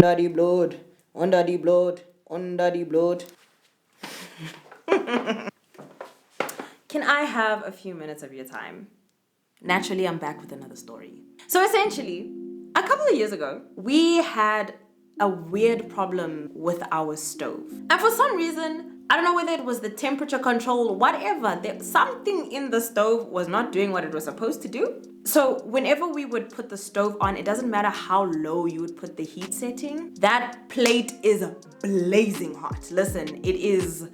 Under the blood, under the blood, under the blood. Can I have a few minutes of your time? Naturally, I'm back with another story. So essentially, a couple of years ago, we had a weird problem with our stove. And for some reason, I don't know whether it was the temperature control, whatever, something in the stove was not doing what it was supposed to do. So whenever we would put the stove on, it doesn't matter how low you would put the heat setting, that plate is blazing hot. Listen, it is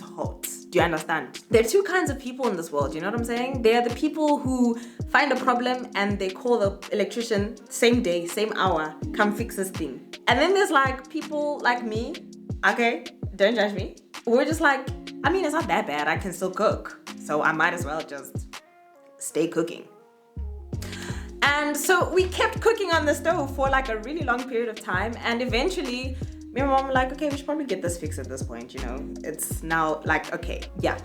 hot. Do you understand? There are two kinds of people in this world, you know what I'm saying? There are the people who find a problem and they call the electrician same day, same hour, come fix this thing. And then there's like people like me, okay, don't judge me. We're just like, I mean, it's not that bad. I can still cook. So I might as well just stay cooking. And so we kept cooking on the stove for like a really long period of time. And eventually, me and mom were like, okay, we should probably get this fixed at this point, you know? It's now like, okay, yeah,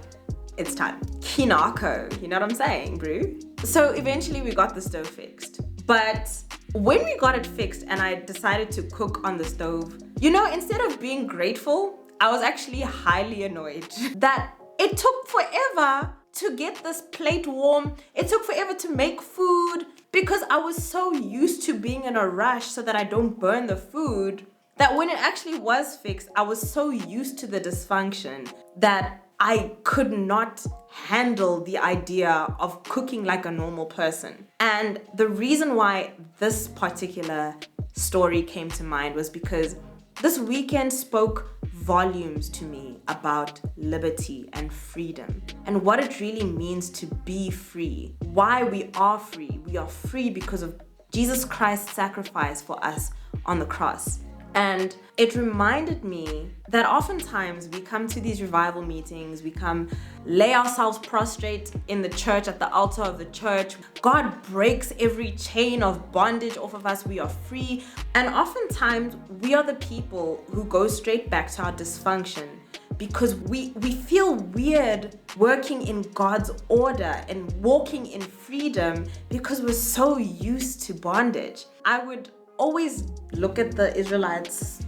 it's time. Kinako, you know what I'm saying, bro? So eventually we got the stove fixed. But when we got it fixed and I decided to cook on the stove, you know, instead of being grateful, I was actually highly annoyed that it took forever to get this plate warm. It took forever to make food because I was so used to being in a rush so that I don't burn the food, that when it actually was fixed, I was so used to the dysfunction that I could not handle the idea of cooking like a normal person. And the reason why this particular story came to mind was because this weekend spoke volumes to me about liberty and freedom and what it really means to be free. Why we are free. We are free because of Jesus Christ's sacrifice for us on the cross. And it reminded me that oftentimes we come to these revival meetings, we come lay ourselves prostrate in the church, at the altar of the church. God breaks every chain of bondage off of us. We are free. And oftentimes we are the people who go straight back to our dysfunction because we feel weird working in God's order and walking in freedom because we're so used to bondage. I would always look at the Israelites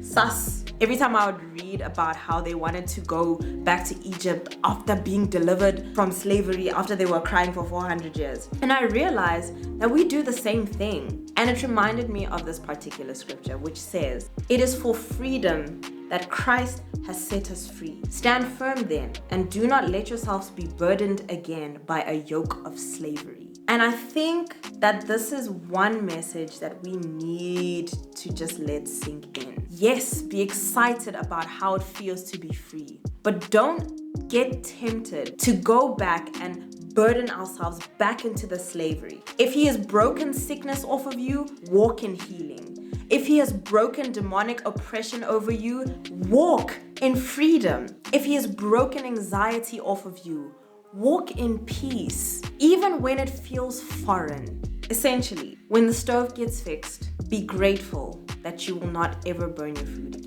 sus every time I would read about how they wanted to go back to Egypt after being delivered from slavery, after they were crying for 400 years. And I realized that we do the same thing. And it reminded me of this particular scripture, which says, "It is for freedom that Christ has set us free. Stand firm then, and do not let yourselves be burdened again by a yoke of slavery." And I think that this is one message that we need to just let sink in. Yes, be excited about how it feels to be free, but don't get tempted to go back and burden ourselves back into the slavery. If He has broken sickness off of you, walk in healing. If He has broken demonic oppression over you, walk in freedom. If He has broken anxiety off of you, walk in peace, even when it feels foreign. Essentially, when the stove gets fixed, be grateful that you will not ever burn your food